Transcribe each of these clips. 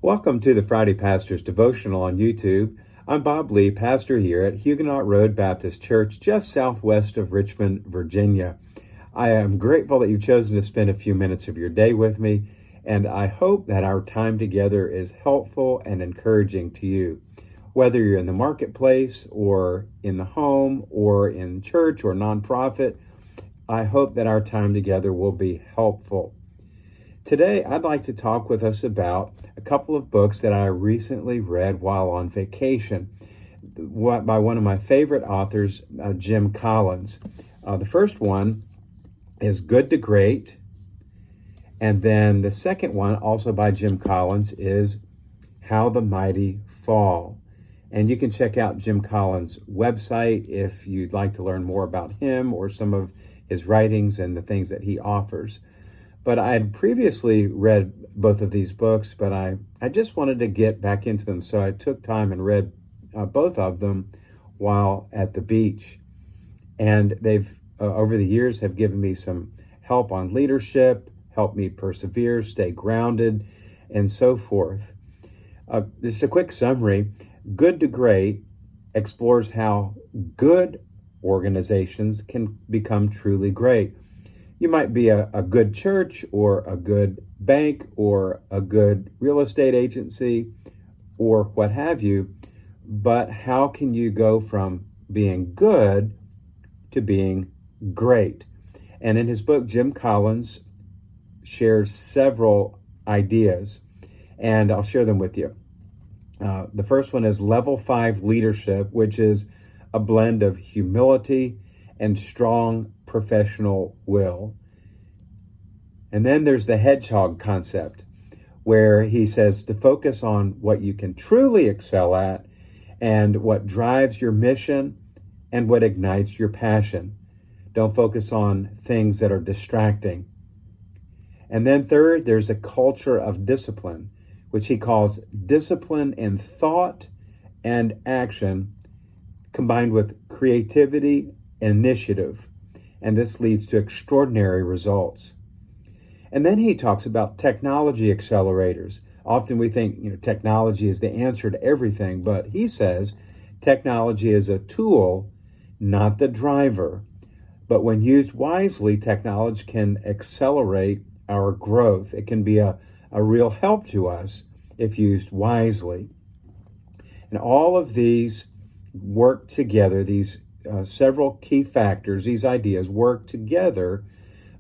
Welcome to the Friday Pastor's Devotional on YouTube. I'm Bob Lee, pastor here at Huguenot Road Baptist Church, just southwest of Richmond, Virginia. I am grateful that you've chosen to spend a few minutes of your day with me, and I hope that our time together is helpful and encouraging to you. Whether you're in the marketplace or in the home or in church or nonprofit, I hope that our time together will be helpful. Today, I'd like to talk with us about a couple of books that I recently read while on vacation by one of my favorite authors, Jim Collins. The first one is Good to Great, and then the second one, also by Jim Collins, is How the Mighty Fall. And you can check out Jim Collins' website if you'd like to learn more about him or some of his writings and the things that he offers. But I had previously read both of these books, but I just wanted to get back into them. So I took time and read both of them while at the beach. And they've, over the years, have given me some help on leadership, helped me persevere, stay grounded, and so forth. Just a quick summary. Good to Great explores how good organizations can become truly great. You might be a good church or a good bank or a good real estate agency or what have you, but how can you go from being good to being great? And in his book, Jim Collins shares several ideas, and I'll share them with you. The first one is Level 5 Leadership, which is a blend of humility and strong professional will. And then there's the Hedgehog Concept, where he says to focus on what you can truly excel at and what drives your mission and what ignites your passion. Don't focus on things that are distracting. And then third, there's a culture of discipline, which he calls discipline in thought and action combined with creativity and initiative. And this leads to extraordinary results. And then he talks about technology accelerators. Often we think, technology is the answer to everything, but he says technology is a tool, not the driver. But when used wisely, technology can accelerate our growth. It can be a real help to us if used wisely. And all of these work together, these several key factors, these ideas work together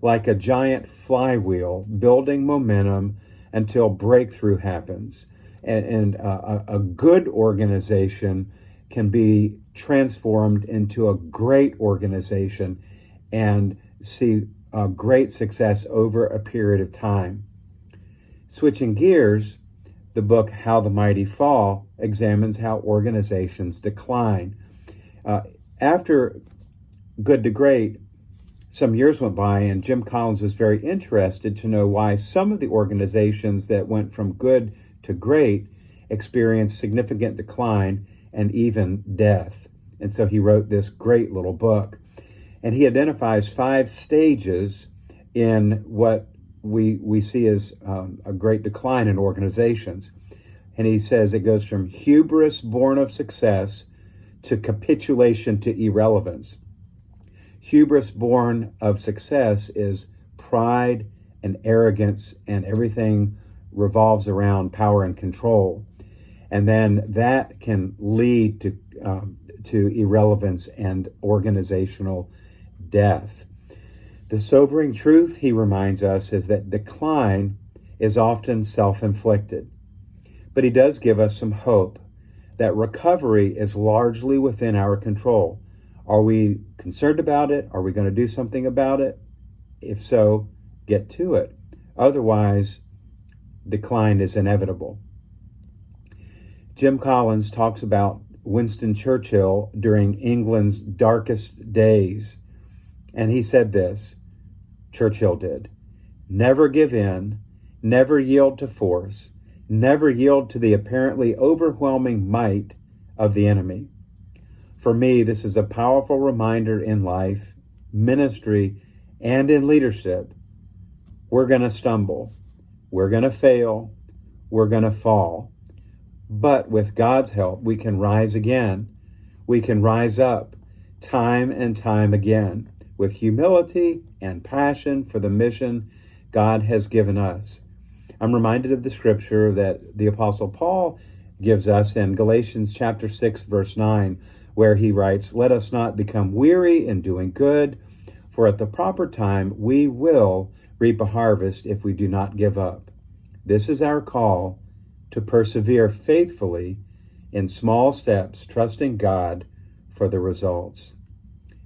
like a giant flywheel, building momentum until breakthrough happens. And a good organization can be transformed into a great organization and see great success over a period of time. Switching gears, the book How the Mighty Fall examines how organizations decline. After Good to Great, some years went by, and Jim Collins was very interested to know why some of the organizations that went from good to great experienced significant decline and even death. And so he wrote this great little book. And he identifies 5 stages in what we see as a great decline in organizations. And he says it goes from hubris born of success to capitulation to irrelevance. Hubris born of success is pride and arrogance, and everything revolves around power and control. And then that can lead to irrelevance and organizational death. The sobering truth, he reminds us, is that decline is often self-inflicted. But he does give us some hope that recovery is largely within our control. Are we concerned about it? Are we going to do something about it? If so, get to it. Otherwise, decline is inevitable. Jim Collins talks about Winston Churchill during England's darkest days. And he said this, Churchill did: never give in, never yield to force, never yield to the apparently overwhelming might of the enemy. For me, this is a powerful reminder in life, ministry, and in leadership. We're going to stumble. We're going to fail. we're going to fall. But with God's help, we can rise again. We can rise up time and time again with humility and passion for the mission God has given us. I'm reminded of the scripture that the Apostle Paul gives us in Galatians chapter 6, verse 9, where he writes, "Let us not become weary in doing good, for at the proper time we will reap a harvest if we do not give up." This is our call to persevere faithfully in small steps, trusting God for the results.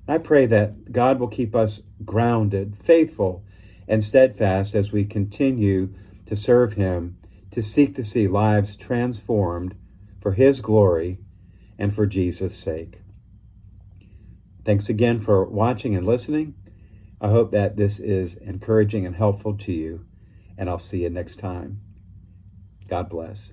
I pray that God will keep us grounded, faithful, and steadfast as we continue to serve Him, to seek to see lives transformed for His glory and for Jesus' sake. Thanks again for watching and listening. I hope that this is encouraging and helpful to you, and I'll see you next time. God bless.